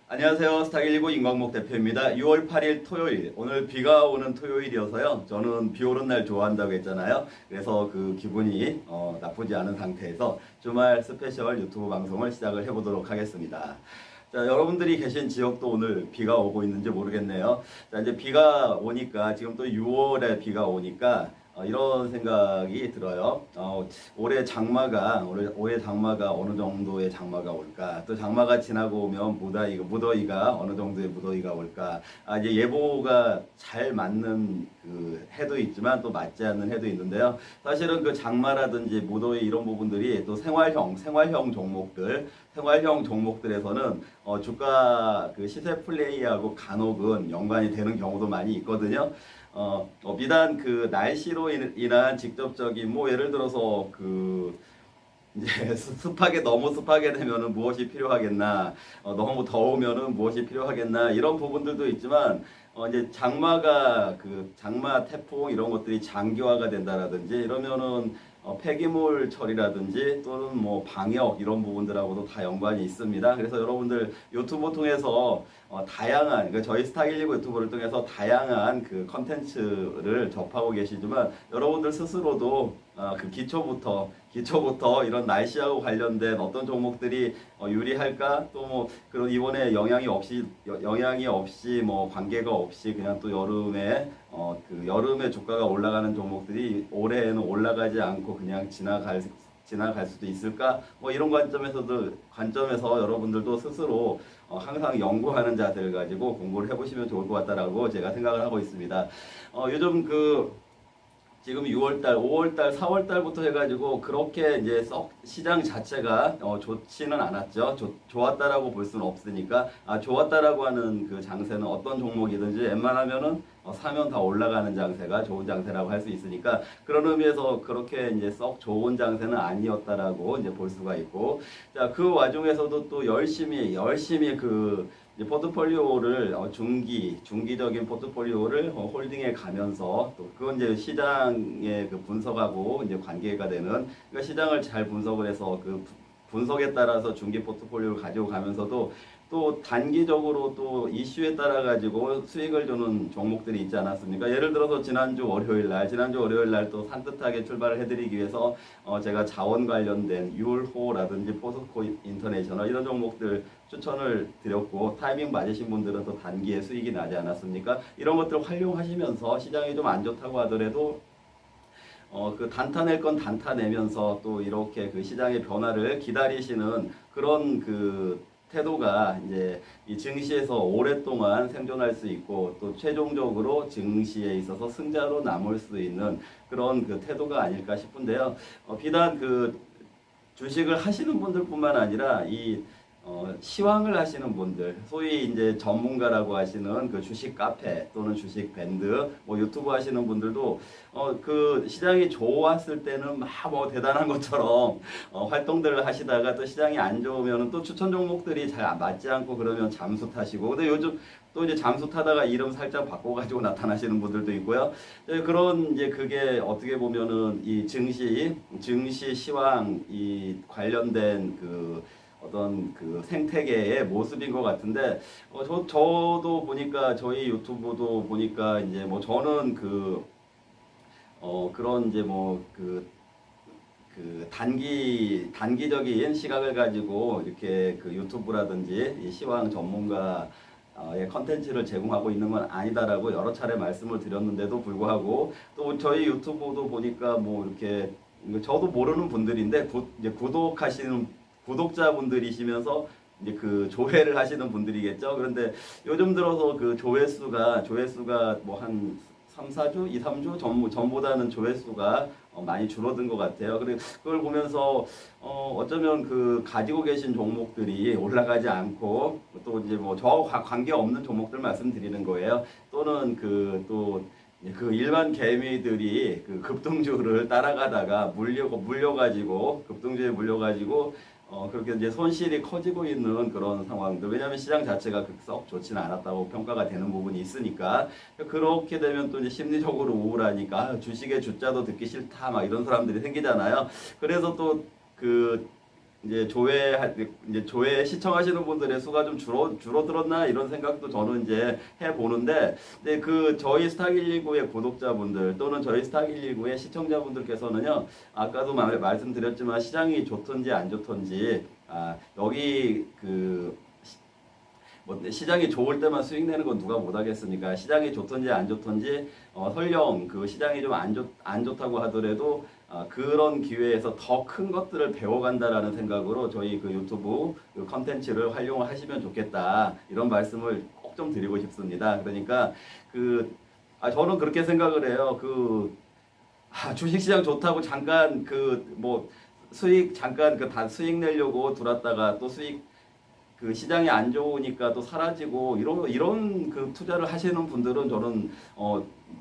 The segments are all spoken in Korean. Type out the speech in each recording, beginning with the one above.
안녕하세요. 스탁119 임광목 대표입니다. 6월 8일 토요일, 오늘 비가 오는 토요일이어서요. 저는 비 오는 날 좋아한다고 했잖아요. 그래서 그 기분이 나쁘지 않은 상태에서 주말 스페셜 유튜브 방송을 시작을 해보도록 하겠습니다. 자, 여러분들이 계신 지역도 오늘 비가 오고 있는지 모르겠네요. 자, 이제 비가 오니까, 지금 또 6월에 비가 오니까, 이런 생각이 들어요. 올해 장마가 어느 정도의 장마가 올까? 또 장마가 지나고 오면 무더위가 어느 정도의 무더위가 올까? 이제 예보가 잘 맞는 그 해도 있지만 또 맞지 않는 해도 있는데요. 사실은 그 장마라든지 무더위 이런 부분들이 또 생활형 종목들에서는 주가 그 시세 플레이하고 간혹은 연관이 되는 경우도 많이 있거든요. 비단 그 날씨로 인한 직접적인 예를 들어서 이제 너무 습하게 되면은 무엇이 필요하겠나, 너무 더우면은 무엇이 필요하겠나, 이런 부분들도 있지만, 이제 장마 태풍 이런 것들이 장기화가 된다라든지 이러면은 폐기물 처리라든지 또는 방역 이런 부분들하고도 다 연관이 있습니다. 그래서 여러분들 유튜브 통해서 그러니까 저희 스탁119 유튜브를 통해서 다양한 그 컨텐츠를 접하고 계시지만 여러분들 스스로도 그 기초부터 이런 날씨하고 관련된 어떤 종목들이 유리할까, 또 그런 이번에 영향이 없이 관계가 없이 그냥 또 여름에 주가가 올라가는 종목들이 올해에는 올라가지 않고 그냥 지나갈 수도 있을까? 이런 관점에서 여러분들도 스스로 항상 연구하는 자세를 가지고 공부를 해보시면 좋을 것 같다라고 제가 생각을 하고 있습니다. 요즘 지금 6월달, 5월달, 4월달부터 해가지고 그렇게 이제 시장 자체가 좋지는 않았죠. 좋았다라고 볼 수는 없으니까, 좋았다라고 하는 그 장세는 어떤 종목이든지 웬만하면은 사면 다 올라가는 장세가 좋은 장세라고 할 수 있으니까, 그런 의미에서 그렇게 이제 썩 좋은 장세는 아니었다라고 이제 볼 수가 있고, 자, 그 와중에서도 또 열심히 포트폴리오를 중기적인 포트폴리오를 홀딩해 가면서, 또 그건 이제 시장의 그 분석하고 이제 관계가 되는, 그러니까 시장을 잘 분석을 해서 그 분석에 따라서 중기 포트폴리오를 가지고 가면서도 또 단기적으로 또 이슈에 따라 가지고 수익을 주는 종목들이 있지 않았습니까? 예를 들어서 지난주 월요일 날 또 산뜻하게 출발을 해드리기 위해서 제가 자원 관련된 율호라든지 포스코 인터내셔널 이런 종목들 추천을 드렸고, 타이밍 맞으신 분들은 또 단기에 수익이 나지 않았습니까? 이런 것들을 활용하시면서 시장이 좀 안 좋다고 하더라도 그 단타낼 건 단타내면서 또 이렇게 그 시장의 변화를 기다리시는 그런 그 태도가 이제 이 증시에서 오랫동안 생존할 수 있고, 또 최종적으로 증시에 있어서 승자로 남을 수 있는 그런 그 태도가 아닐까 싶은데요. 비단 그 주식을 하시는 분들뿐만 아니라 시황을 하시는 분들, 소위 이제 전문가라고 하시는 그 주식 카페 또는 주식 밴드, 유튜브 하시는 분들도 그 시장이 좋았을 때는 막 대단한 것처럼 활동들을 하시다가, 또 시장이 안 좋으면 또 추천 종목들이 잘 맞지 않고 그러면 잠수 타시고, 근데 요즘 또 이제 잠수 타다가 이름 살짝 바꿔가지고 나타나시는 분들도 있고요. 그런 이제 그게 어떻게 보면은 이 증시 시황 관련된 어떤 그 생태계의 모습인 것 같은데, 저도 보니까 저희 유튜브도 보니까 이제 저는 그런 이제 단기적인 시각을 가지고 이렇게 그 유튜브라든지 이 시황 전문가의 컨텐츠를 제공하고 있는 건 아니다라고 여러 차례 말씀을 드렸는데도 불구하고, 또 저희 유튜브도 보니까 이렇게 저도 모르는 분들인데 이제 구독자분들이시면서 이제 그 조회를 하시는 분들이겠죠. 그런데 요즘 들어서 그 조회수가 한 3주, 2, 3주 전보다는 조회수가 많이 줄어든 것 같아요. 그리고 그걸 보면서 어쩌면 그 가지고 계신 종목들이 올라가지 않고, 또 이제 저와 관계 없는 종목들 말씀드리는 거예요. 또는 그 일반 개미들이 그 급등주를 따라가다가 급등주에 물려가지고 그렇게 이제 손실이 커지고 있는 그런 상황들. 왜냐하면 시장 자체가 썩 좋지는 않았다고 평가가 되는 부분이 있으니까, 그렇게 되면 또 이제 심리적으로 우울하니까 주식의 주자도 듣기 싫다 막 이런 사람들이 생기잖아요. 그래서 또 이제 조회 시청하시는 분들의 수가 좀 줄어들었나 이런 생각도 저는 이제 해 보는데, 근데 그 저희 스탁119의 구독자분들 또는 저희 스탁119의 시청자분들께서는요, 아까도 말씀드렸지만 시장이 좋든지 안 좋든지, 여기 뭐 시장이 좋을 때만 수익 내는 건 누가 못하겠습니까? 시장이 좋든지 안 좋든지, 설령 그 시장이 좀 안 좋다고 하더라도 그런 기회에서 더 큰 것들을 배워간다라는 생각으로 저희 그 유튜브 그 컨텐츠를 활용을 하시면 좋겠다, 이런 말씀을 꼭 좀 드리고 싶습니다. 그러니까 저는 그렇게 생각을 해요. 주식시장 좋다고 잠깐 뭐 수익 잠깐 수익 내려고 들었다가 또 그 시장이 안 좋으니까 또 사라지고 이런 그 투자를 하시는 분들은 저는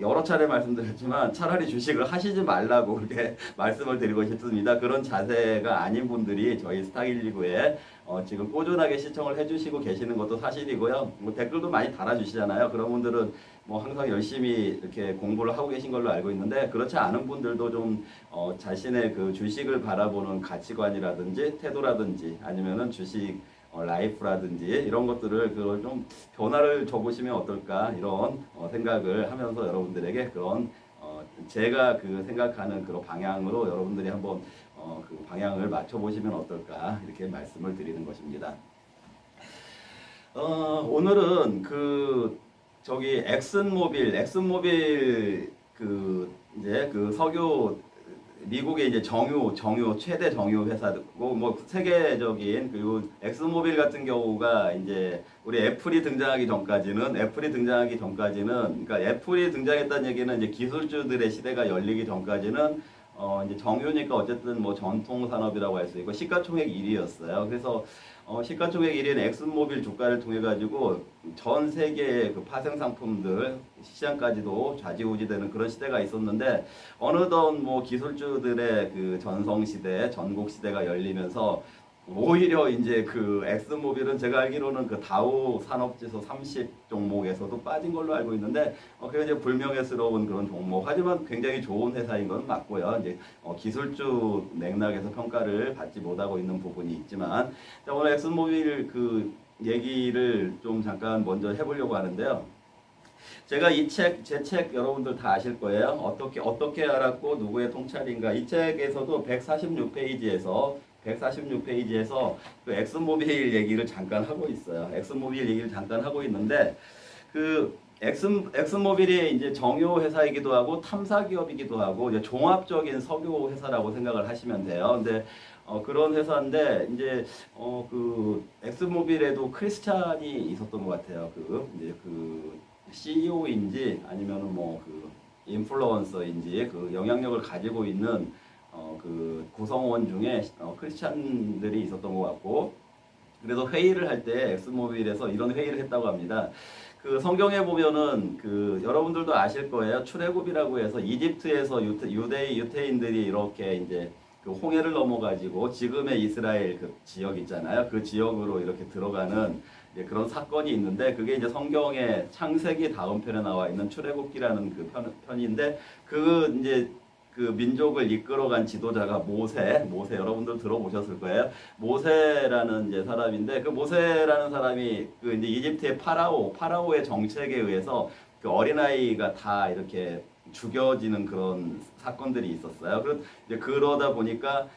여러 차례 말씀드렸지만 차라리 주식을 하시지 말라고 그렇게 말씀을 드리고 싶습니다. 그런 자세가 아닌 분들이 저희 스탁119에 지금 꾸준하게 시청을 해주시고 계시는 것도 사실이고요. 뭐 댓글도 많이 달아주시잖아요. 그런 분들은 뭐 항상 열심히 이렇게 공부를 하고 계신 걸로 알고 있는데, 그렇지 않은 분들도 좀 자신의 그 주식을 바라보는 가치관이라든지 태도라든지 아니면은 주식 라이프라든지 이런 것들을 그걸 좀 변화를 줘보시면 어떨까, 이런 생각을 하면서 여러분들에게 그런 제가 생각하는 그런 방향으로 여러분들이 한번 그 방향을 맞춰보시면 어떨까, 이렇게 말씀을 드리는 것입니다. 오늘은 저기 엑슨모빌 이제 석유, 미국의 이제 정유 최대 정유 회사고, 뭐 세계적인, 그리고 엑슨모빌 같은 경우가 이제 우리 애플이 등장하기 전까지는, 그러니까 애플이 등장했다는 얘기는 이제 기술주들의 시대가 열리기 전까지는 이제 정유니까 어쨌든 뭐 전통 산업이라고 할 수 있고 시가총액 1위였어요. 그래서 시가총액 1위인 엑슨모빌 주가를 통해 가지고 전 세계의 그 파생 상품들 시장까지도 좌지우지되는 그런 시대가 있었는데, 어느덧 뭐 기술주들의 그 전성 시대, 전국 시대가 열리면서 오히려 이제 엑슨모빌은 제가 알기로는 다우 산업지수 30 종목에서도 빠진 걸로 알고 있는데, 그게 이제 불명예스러운 그런 종목, 하지만 굉장히 좋은 회사인 건 맞고요. 이제 기술주 맥락에서 평가를 받지 못하고 있는 부분이 있지만, 오늘 엑슨모빌 얘기를 좀 잠깐 먼저 해보려고 하는데요. 제가 제 책 여러분들 다 아실 거예요. 어떻게 알았고 누구의 통찰인가. 이 책에서도 146페이지에서 그 엑슨모빌 얘기를 잠깐 하고 있어요. 엑슨모빌 얘기를 잠깐 하고 있는데, 엑슨모빌이 이제 정유 회사이기도 하고 탐사 기업이기도 하고 이제 종합적인 석유 회사라고 생각을 하시면 돼요. 근데 그런 회사인데, 이제 엑슨모빌에도 크리스찬이 있었던 것 같아요. 이제 CEO인지 아니면은 뭐 인플루언서인지 영향력을 가지고 있는 구성원 중에 크리스찬들이 있었던 것 같고, 그래서 회의를 할 때 엑슨모빌에서 이런 회의를 했다고 합니다. 성경에 보면은 여러분들도 아실 거예요. 출애굽이라고 해서 이집트에서 유대인들이 이렇게 이제 홍해를 넘어가지고 지금의 이스라엘 지역 있잖아요. 그 지역으로 이렇게 들어가는 그런 사건이 있는데, 그게 이제 성경의 창세기 다음 편에 나와 있는 출애굽기라는 편인데, 이제 민족을 이끌어간 지도자가 모세 여러분들 들어보셨을 거예요. 모세라는 이제 사람인데, 모세라는 사람이 이제 이집트의 파라오의 정책에 의해서 어린아이가 다 이렇게 죽여지는 그런 사건들이 있었어요. 그러다 보니까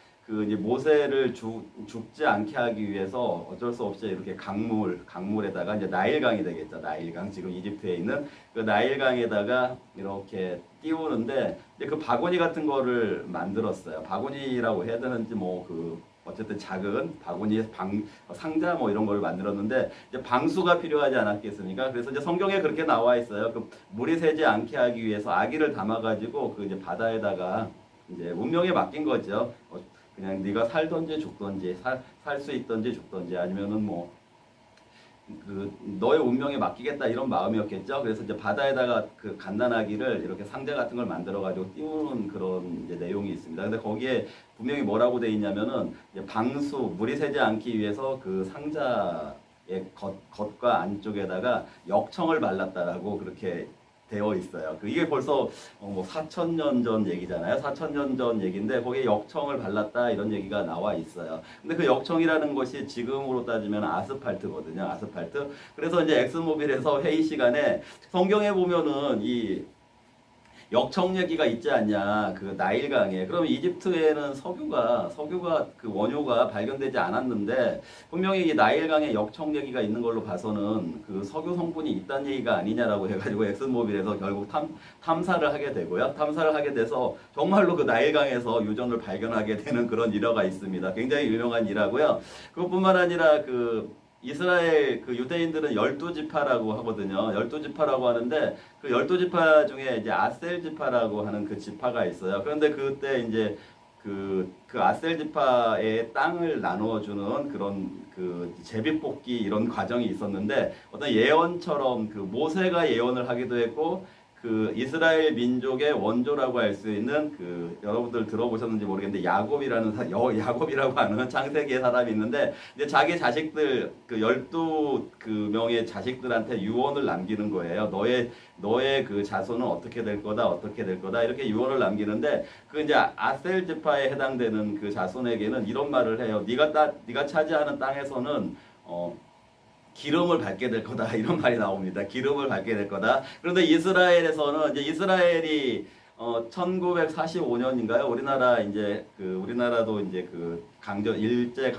이제 모세를 죽지 않게 하기 위해서 어쩔 수 없이 이렇게 강물에다가 이제 나일강이 되겠죠. 나일강, 지금 이집트에 있는 나일강에다가 이렇게 띄우는데, 이제 바구니 같은 거를 만들었어요. 바구니라고 해야 되는지 어쨌든 작은 바구니, 상자 뭐 이런 걸 만들었는데, 이제 방수가 필요하지 않았겠습니까? 그래서 이제 성경에 그렇게 나와 있어요. 물이 새지 않게 하기 위해서 아기를 담아가지고 이제 바다에다가 이제 운명에 맡긴 거죠. 그냥 네가 살든지 죽든지, 살 수 있든지 죽든지, 아니면은 너의 운명에 맡기겠다, 이런 마음이었겠죠. 그래서 이제 바다에다가 갓난아기를 이렇게 상자 같은 걸 만들어 가지고 띄우는 그런 이제 내용이 있습니다. 근데 거기에 분명히 뭐라고 돼 있냐면은, 이제 물이 새지 않기 위해서 상자의 겉과 안쪽에다가 역청을 발랐다라고 그렇게 되어 있어요. 이게 벌써 뭐 4,000년 전 얘기잖아요. 4,000년 전 얘기인데 거기에 역청을 발랐다 이런 얘기가 나와 있어요. 근데 그 역청이라는 것이 지금으로 따지면 아스팔트거든요. 아스팔트. 그래서 이제 엑스모빌에서 회의 시간에 성경에 보면은 이 역청 얘기가 있지 않냐, 그 나일강에. 그러면 이집트에는 석유가 그 원유가 발견되지 않았는데 분명히 이 나일강에 역청 얘기가 있는 걸로 봐서는 그 석유 성분이 있다는 얘기가 아니냐라고 해가지고 엑슨모빌에서 결국 탐사를 하게 되고요. 탐사를 하게 돼서 정말로 그 나일강에서 유전을 발견하게 되는 그런 일화가 있습니다. 굉장히 유명한 일화고요. 그것뿐만 아니라 이스라엘 유대인들은 12지파라고 하거든요. 12지파라고 하는데 그 12지파 중에 이제 아셀 지파라고 하는 그 지파가 있어요. 그런데 그때 이제 그 아셀 지파의 땅을 나누어주는 그런 제비뽑기 이런 과정이 있었는데 어떤 예언처럼 모세가 예언을 하기도 했고 이스라엘 민족의 원조라고 할 수 있는 여러분들 들어보셨는지 모르겠는데 야곱이라고 하는 창세기의 사람이 있는데 이제 자기 자식들 12명의 자식들한테 유언을 남기는 거예요. 너의 자손은 어떻게 될 거다 이렇게 유언을 남기는데 이제 아셀 지파에 해당되는 그 자손에게는 이런 말을 해요. 네가 차지하는 땅에서는 기름을 밟게 될 거다 이런 말이 나옵니다. 기름을 밟게 될 거다. 그런데 이스라엘에서는 이제 이스라엘이 1945년인가요? 우리나라도 이제 일제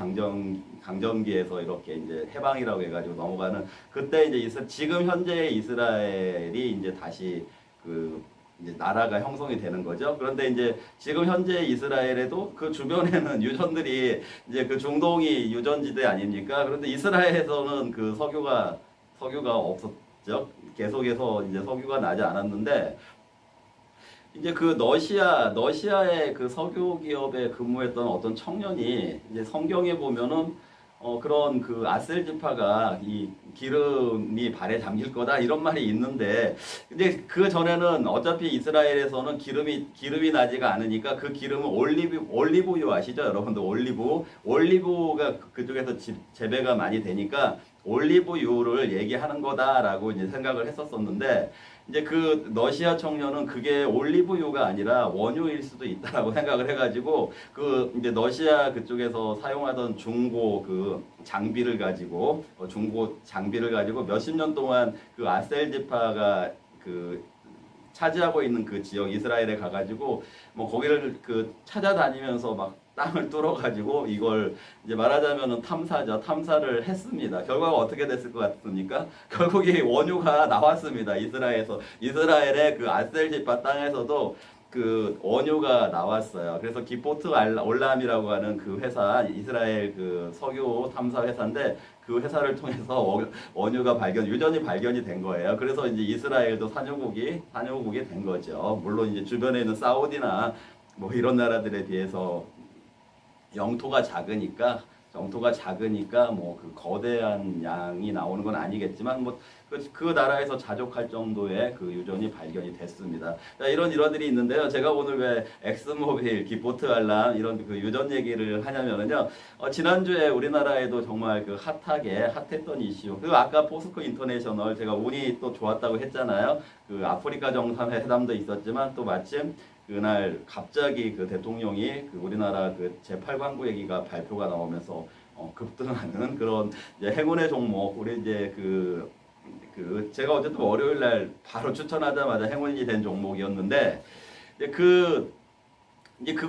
강점기에서 이렇게 이제 해방이라고 해가지고 넘어가는 그때 이제 지금 현재의 이스라엘이 이제 다시 이제 나라가 형성이 되는 거죠. 그런데 이제 지금 현재 이스라엘에도 그 주변에는 유전들이 이제 중동이 유전지대 아닙니까? 그런데 이스라엘에서는 석유가 없었죠. 계속해서 이제 석유가 나지 않았는데 이제 러시아의 석유 기업에 근무했던 어떤 청년이 이제 성경에 보면은 그런 아셀 지파가 이 기름이 발에 잠길 거다 이런 말이 있는데 근데 그 전에는 어차피 이스라엘에서는 기름이 나지가 않으니까 그 기름은 올리브유 아시죠? 여러분들 올리브가 그쪽에서 재배가 많이 되니까 올리브유를 얘기하는 거다라고 이제 생각을 했었었는데 이제 러시아 청년은 그게 올리브유가 아니라 원유일 수도 있다라고 생각을 해가지고 이제 러시아 그쪽에서 사용하던 중고 장비를 가지고 몇십 년 동안 아셀 지파가 차지하고 있는 그 지역 이스라엘에 가가지고 뭐 거기를 찾아다니면서 막 땅을 뚫어가지고 이걸 이제 말하자면은 탐사를 했습니다. 결과가 어떻게 됐을 것 같습니까? 결국에 원유가 나왔습니다. 이스라엘의 아셀 지파 땅에서도 원유가 나왔어요. 그래서 기포트 올람이라고 하는 회사, 이스라엘 석유 탐사 회사인데 그 회사를 통해서 원유가 유전이 발견이 된 거예요. 그래서 이제 이스라엘도 산유국이 된 거죠. 물론 이제 주변에 있는 사우디나 뭐 이런 나라들에 비해서 영토가 작으니까 뭐 거대한 양이 나오는 건 아니겠지만 뭐 그 나라에서 자족할 정도의 유전이 발견이 됐습니다. 자, 이런 일화들이 있는데요. 제가 오늘 왜 엑스모빌, 기포트 알람 이런 유전 얘기를 하냐면은요. 지난주에 우리나라에도 정말 핫했던 이슈. 아까 포스코 인터내셔널 제가 운이 또 좋았다고 했잖아요. 아프리카 정상회담도 있었지만 또 마침 그날 갑자기 대통령이 우리나라 제8광구 얘기가 발표가 나오면서 급등하는 그런 이제 행운의 종목 우리 이제 제가 어쨌든 월요일 날 바로 추천하자마자 행운이 된 종목이었는데 이제 그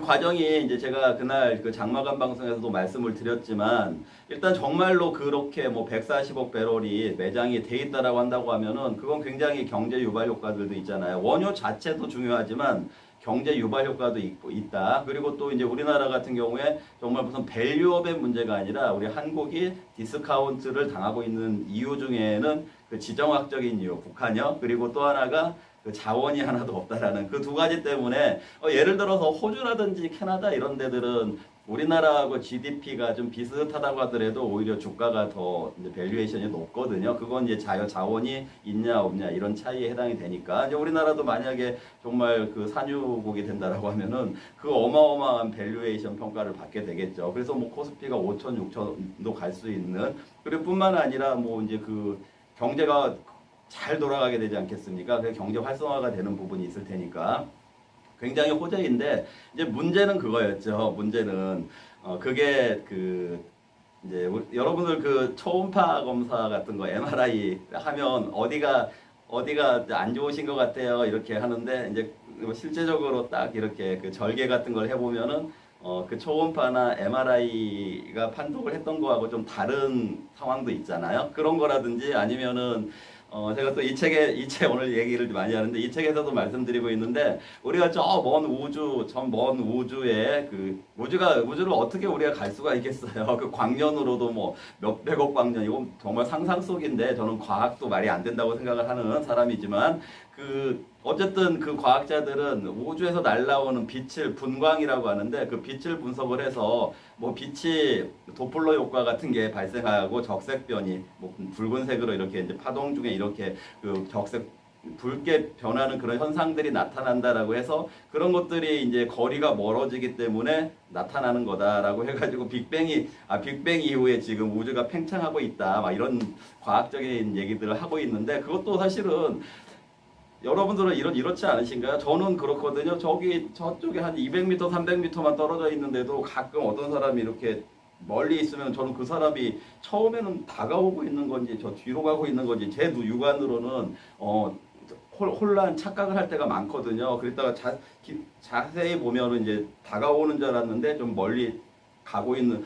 과정이 이제 제가 그날 장마감 방송에서도 말씀을 드렸지만 일단 정말로 그렇게 뭐 140억 배럴이 매장이 돼 있다라고 한다고 하면은 그건 굉장히 경제 유발 효과들도 있잖아요. 원유 자체도 중요하지만 경제 유발 효과도 있다. 그리고 또 이제 우리나라 같은 경우에 정말 무슨 밸류업의 문제가 아니라 우리 한국이 디스카운트를 당하고 있는 이유 중에는 지정학적인 이유, 북한요. 그리고 또 하나가 자원이 하나도 없다라는 그 두 가지 때문에 예를 들어서 호주라든지 캐나다 이런 데들은 우리나라하고 GDP가 좀 비슷하다고 하더라도 오히려 주가가 더 이제 밸류에이션이 높거든요. 그건 이제 자원이 있냐 없냐 이런 차이에 해당이 되니까 이제 우리나라도 만약에 정말 산유국이 된다라고 하면은 어마어마한 밸류에이션 평가를 받게 되겠죠. 그래서 뭐 코스피가 5천, 6천도 갈 수 있는 그리고 뿐만 아니라 뭐 이제 경제가 잘 돌아가게 되지 않겠습니까? 그 경제 활성화가 되는 부분이 있을 테니까 굉장히 호재인데 이제 문제는 그거였죠. 문제는 그게 이제 여러분들 그 초음파 검사 같은 거 MRI 하면 어디가 안 좋으신 것 같아요 이렇게 하는데 이제 실제적으로 딱 이렇게 그 절개 같은 걸 해보면은 그 초음파나 MRI가 판독을 했던 거하고 좀 다른 상황도 있잖아요. 그런 거라든지 아니면은 제가 또 이 책 오늘 얘기를 많이 하는데 이 책에서도 말씀드리고 있는데 우리가 저 먼 우주, 먼 우주에 우주를 어떻게 우리가 갈 수가 있겠어요. 그 광년으로도 뭐 몇백억 광년, 이건 정말 상상 속인데 저는 과학도 말이 안 된다고 생각을 하는 사람이지만 어쨌든 그 과학자들은 우주에서 날라오는 빛을 분광이라고 하는데 그 빛을 분석을 해서 뭐 빛이 도플러 효과 같은 게 발생하고 적색변이 뭐 붉은색으로 이렇게 이제 파동 중에 이렇게 그 붉게 변하는 그런 현상들이 나타난다라고 해서 그런 것들이 이제 거리가 멀어지기 때문에 나타나는 거다라고 해가지고 빅뱅 이후에 지금 우주가 팽창하고 있다 막 이런 과학적인 얘기들을 하고 있는데 그것도 사실은 여러분들은 이렇지 않으신가요? 저는 그렇거든요. 저쪽에 한 200m, 300m만 떨어져 있는데도 가끔 어떤 사람이 이렇게 멀리 있으면 저는 그 사람이 처음에는 다가오고 있는 건지 저 뒤로 가고 있는 건지 제 육안으로는 혼란 착각을 할 때가 많거든요. 그랬다가 자세히 보면은 이제 다가오는 줄 알았는데 좀 멀리 가고 있는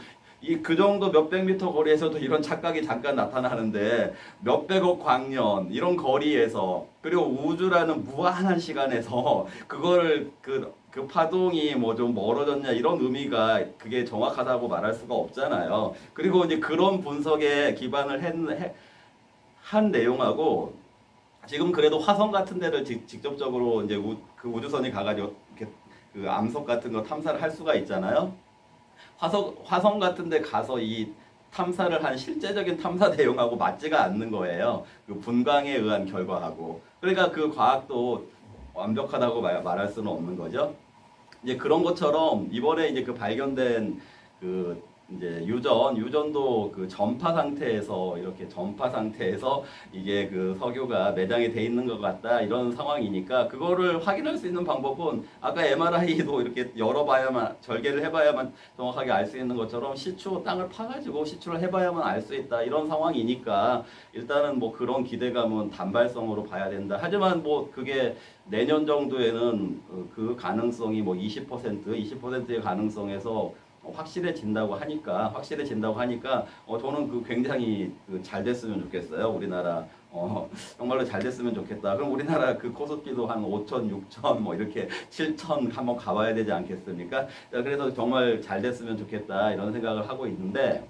그 정도 몇백 미터 거리에서도 이런 착각이 잠깐 나타나는데 몇백억 광년 이런 거리에서 그리고 우주라는 무한한 시간에서 그거를 그 파동이 뭐 좀 멀어졌냐 이런 의미가 그게 정확하다고 말할 수가 없잖아요. 그리고 이제 그런 분석에 기반을 한 내용하고 지금 그래도 화성 같은 데를 직접적으로 이제 그 우주선이 가가지고 이렇게 그 암석 같은 거 탐사를 할 수가 있잖아요. 화성 같은 데 가서 이 탐사를 한 실제적인 탐사 내용하고 맞지가 않는 거예요. 그 분광에 의한 결과하고. 그러니까 그 과학도 완벽하다고 말할 수는 없는 거죠. 이제 그런 것처럼 이번에 이제 그 발견된 이제 유전도 그 전파 상태에서 이게 그 석유가 매장이 돼 있는 것 같다 이런 상황이니까 그거를 확인할 수 있는 방법은 아까 MRI도 이렇게 절개를 해봐야만 정확하게 알 수 있는 것처럼 땅을 파가지고 시추를 해봐야만 알 수 있다 이런 상황이니까 일단은 뭐 그런 기대감은 단발성으로 봐야 된다. 하지만 뭐 그게 내년 정도에는 그 가능성이 뭐 20%의 가능성에서 확실해진다고 하니까 저는 굉장히 잘 됐으면 좋겠어요. 우리나라 정말로 잘 됐으면 좋겠다. 그럼 우리나라 그 코스피도 한 5천, 6천 뭐 이렇게 7천 한번 가봐야 되지 않겠습니까? 그래서 정말 잘 됐으면 좋겠다 이런 생각을 하고 있는데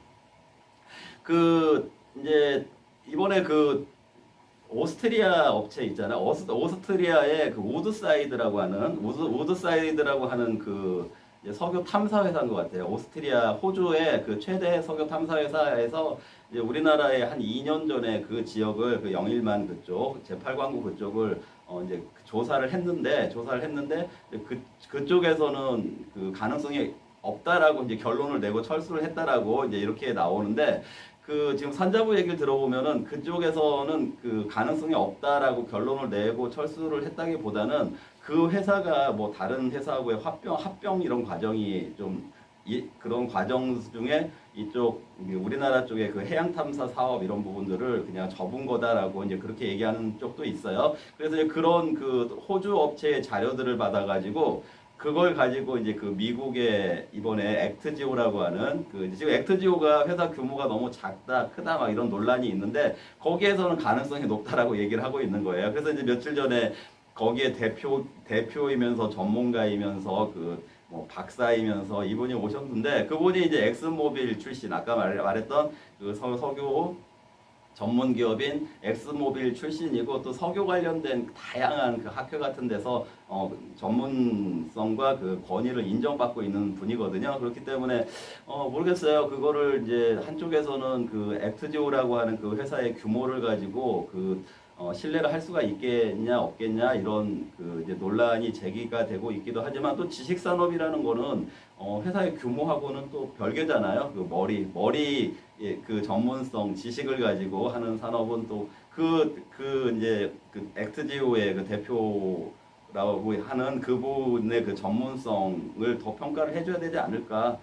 이제 이번에 오스트리아 업체 있잖아요. 오스트리아의 그 우드사이드라고 하는 석유 탐사 회사인 것 같아요. 호주의 그 최대 석유 탐사 회사에서 이제 우리나라에 한 2년 전에 그 지역을 그 영일만 그쪽 제8광구 그쪽을 이제 조사를 했는데 그쪽에서는 그 가능성이 없다라고 이제 결론을 내고 철수를 했다라고 이제 이렇게 나오는데 지금 산자부 얘기를 들어보면은 그쪽에서는 그 가능성이 없다라고 결론을 내고 철수를 했다기보다는 그 회사가 뭐 다른 회사하고의 합병 이런 과정이 그런 과정 중에 우리나라 쪽에 그 해양 탐사 사업 이런 부분들을 그냥 접은 거다라고 이제 그렇게 얘기하는 쪽도 있어요. 그래서 이제 그런 호주 업체의 자료들을 받아가지고 그걸 가지고 이제 미국의 이번에 액트지오라고 하는 지금 액트지오가 회사 규모가 너무 작다, 크다 막 이런 논란이 있는데 거기에서는 가능성이 높다라고 얘기를 하고 있는 거예요. 그래서 이제 며칠 전에 거기에 대표이면서 전문가이면서 뭐 박사이면서 이분이 오셨는데 그분이 이제 엑슨모빌 출신 아까 말했던 석유 전문 기업인 엑스모빌 출신이고 또 석유 관련된 다양한 학교 같은 데서 전문성과 권위를 인정받고 있는 분이거든요. 그렇기 때문에 모르겠어요. 그거를 이제 한쪽에서는 액트지오라고 하는 그 회사의 규모를 가지고 신뢰를 할 수가 있겠냐 없겠냐 이런 이제 논란이 제기가 되고 있기도 하지만 또 지식산업이라는 거는 회사의 규모하고는 또 별개잖아요. 머리 예, 그 전문성 지식을 가지고 하는 산업은 또 이제 그 액트지오의 그 대표라고 하는 그분의 그 전문성을 더 평가를 해줘야 되지 않을까.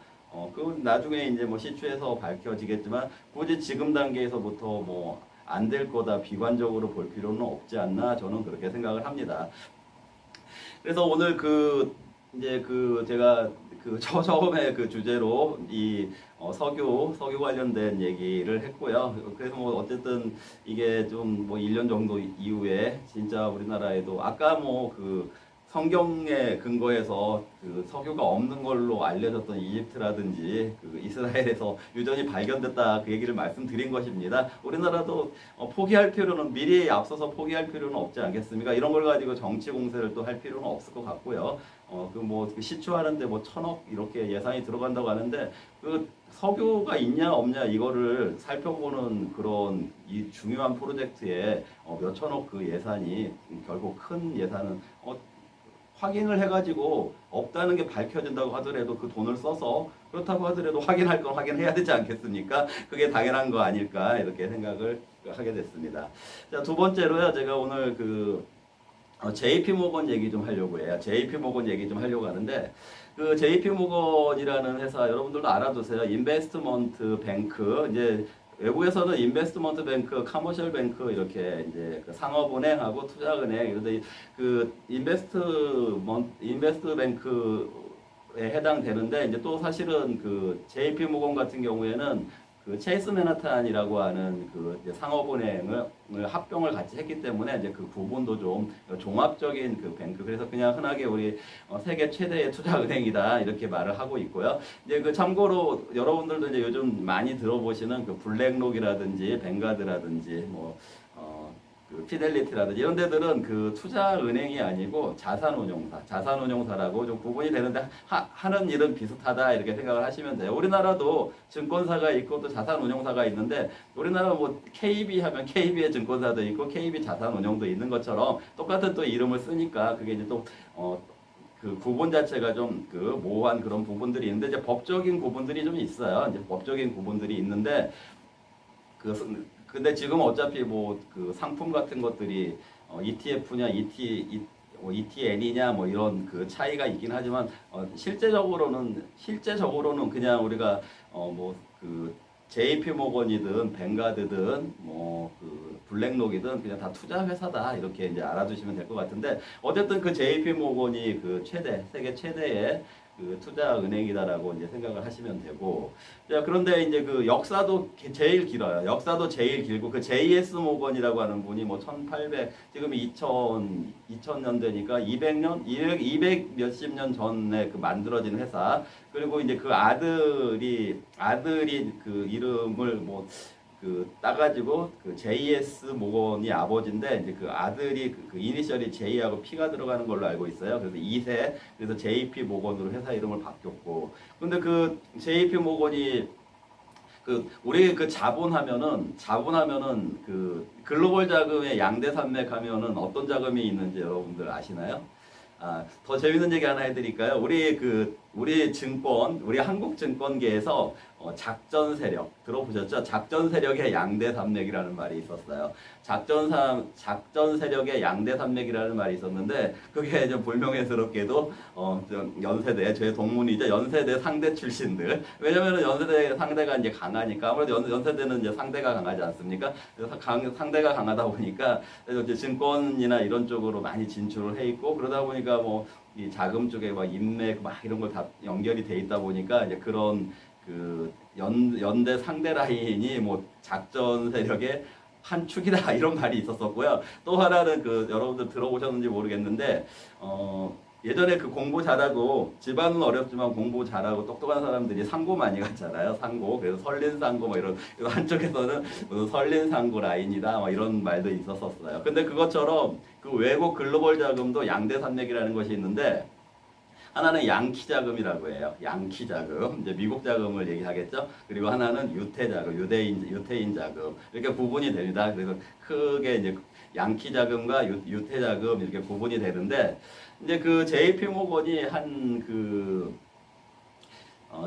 그 나중에 이제 뭐 시추에서 밝혀지겠지만 굳이 지금 단계에서부터 뭐 안 될 거다 비관적으로 볼 필요는 없지 않나 저는 그렇게 생각을 합니다. 그래서 오늘 이제 제가 처음에 그 주제로 이 석유 관련된 얘기를 했고요. 그래서 뭐 어쨌든 이게 좀 뭐 1년 정도 이후에 진짜 우리나라에도 아까 뭐 성경에 근거해서 그 석유가 없는 걸로 알려졌던 이집트라든지 그 이스라엘에서 유전이 발견됐다 그 얘기를 말씀드린 것입니다. 우리나라도 포기할 필요는 미리 앞서서 포기할 필요는 없지 않겠습니까? 이런 걸 가지고 정치 공세를 또 할 필요는 없을 것 같고요. 시추하는데 뭐 1,000억 이렇게 예산이 들어간다고 하는데 그 석유가 있냐 없냐 이거를 살펴보는 그런 이 중요한 프로젝트에 몇 천억 그 예산이 결국 큰 예산은 확인을 해가지고 없다는 게 밝혀진다고 하더라도 그 돈을 써서 그렇다고 하더라도 확인할 건 확인해야 되지 않겠습니까? 그게 당연한 거 아닐까 이렇게 생각을 하게 됐습니다. 자, 두 번째로요. 제가 오늘 JP 모건 얘기 좀 하려고 해요. JP 모건 얘기 좀 하려고 하는데 그 JP 모건이라는 회사 여러분들도 알아두세요. 인베스트먼트 뱅크 이제 외국에서는 인베스트먼트 뱅크, 커머셜 뱅크 이렇게 이제 그 상업은행하고 투자은행 이런데 그 인베스트 뱅크에 해당되는데 이제 또 사실은 그 JP 모건 같은 경우에는 그 체이스 맨하탄이라고 하는 그 이제 상업은행을 합병을 같이 했기 때문에 이제 그 부분도 좀 종합적인 그 뱅크 그래서 그냥 흔하게 우리 세계 최대의 투자은행이다 이렇게 말을 하고 있고요. 이제 참고로 여러분들도 이제 요즘 많이 들어보시는 그 블랙록이라든지 뱅가드라든지 그 피델리티라든지 이런 데들은 그 투자은행이 아니고 자산운용사라고 좀 구분이 되는데 하는 일은 비슷하다 이렇게 생각을 하시면 돼요. 우리나라도 증권사가 있고 또 자산운용사가 있는데 우리나라 뭐 KB 하면 KB의 증권사도 있고 KB 자산운용도 있는 것처럼 똑같은 또 이름을 쓰니까 그게 이제 또 그 구분 자체가 좀 모호한 그런 부분들이 있는데 이제 법적인 구분들이 좀 있어요. 이제 법적인 구분들이 있는데 근데 지금 어차피 그 상품 같은 것들이 ETF냐 ETN이냐 뭐 이런 그 차이가 있긴 하지만 실제적으로는 그냥 우리가 JP 모건이든 뱅가드든 블랙록이든 그냥 다 투자 회사다 이렇게 이제 알아두시면 될 것 같은데 어쨌든 그 JP 모건이 세계 최대의 그 투자은행이다라고 이제 생각을 하시면 되고 자 그런데 이제 그 역사도 제일 길어요. 역사도 제일 길고 그 JS 모건이라고 하는 분이 1800 지금 2000년대니까 200 몇십 년 전에 만들어진 회사 그리고 이제 그 아들이 그 이름을 따가지고 그 JS 모건이 아버지인데 이제 그 아들이 그 이니셜이 J하고 P가 들어가는 걸로 알고 있어요. 그래서 2세 그래서 JP 모건으로 회사 이름을 바뀌었고 근데 그 JP 모건이 우리 자본하면은 그 글로벌 자금의 양대 산맥 하면은 어떤 자금이 있는지 여러분들 아시나요? 더 재밌는 얘기 하나 해드릴까요? 우리 한국 증권계에서 작전 세력 들어보셨죠? 작전 세력의 양대 산맥이라는 말이 있었어요. 작전 세력의 양대 산맥이라는 말이 있었는데 그게 좀 불명예스럽게도 연세대 제 동문이죠. 연세대 상대 출신들. 왜냐면은 연세대 상대가 이제 강하니까 아무래도 연세대는 이제 상대가 강하지 않습니까? 그래서 상대가 강하다 보니까 이제 증권이나 이런 쪽으로 많이 진출을 해 있고 그러다 보니까 이 자금 쪽에 인맥 이런 걸 다 연결이 돼 있다 보니까 이제 그런 연대 상대 라인이 작전 세력의 한 축이다 이런 말이 있었었고요. 또 하나는 여러분들 들어보셨는지 모르겠는데 예전에 공부 잘하고 집안은 어렵지만 공부 잘하고 똑똑한 사람들이 상고 많이 갔잖아요. 상고 그래서 설린상고 이런 한쪽에서는 설린상고 라인이다 이런 말도 있었었어요. 근데 그것처럼 외국 글로벌 자금도 양대 산맥이라는 것이 있는데 하나는 양키 자금이라고 해요. 양키 자금. 이제 미국 자금을 얘기하겠죠. 그리고 하나는 유태 자금, 유태인 자금. 이렇게 구분이 됩니다. 그래서 크게 이제 양키 자금과 유태 자금 이렇게 구분이 되는데 이제 JP 모건이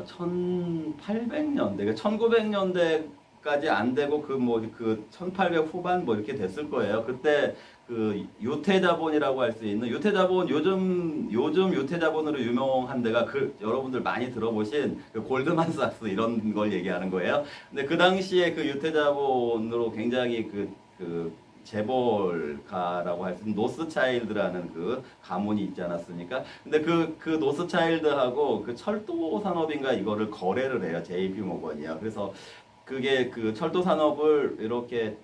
1800년대, 1900년대 까지 안 되고 그 1800 후반 뭐 이렇게 됐을 거예요. 그때 그 유태자본이라고 할 수 있는 유태자본 요즘 유태자본으로 유명한 데가 여러분들 많이 들어보신 그 골드만삭스 이런 걸 얘기하는 거예요. 근데 그 당시에 그 유태자본으로 굉장히 그 재벌가라고 할 수 있는 노스차일드라는 그 가문이 있지 않았습니까? 근데 그 노스차일드하고 그 철도 산업인가 이거를 거래를 해요. JP 모건이요. 그래서 그게 그 철도 산업을 이렇게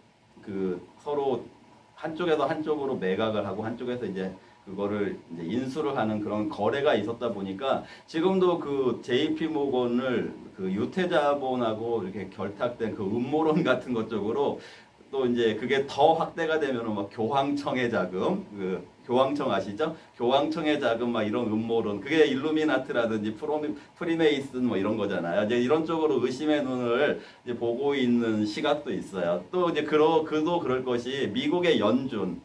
그 서로 한쪽에서 한쪽으로 매각을 하고 한쪽에서 이제 그거를 이제 인수를 하는 그런 거래가 있었다 보니까 지금도 그 JP 모건을 그 유태자본하고 이렇게 결탁된 그 음모론 같은 것 쪽으로 또 이제 그게 더 확대가 되면은 막 교황청의 자금, 그 교황청 아시죠? 교황청의 자금 막 이런 음모론, 그게 일루미나트라든지 프리메이슨 뭐 이런 거잖아요. 이제 이런 쪽으로 의심의 눈을 이제 보고 있는 시각도 있어요. 또 이제 그도 그럴 것이 미국의 연준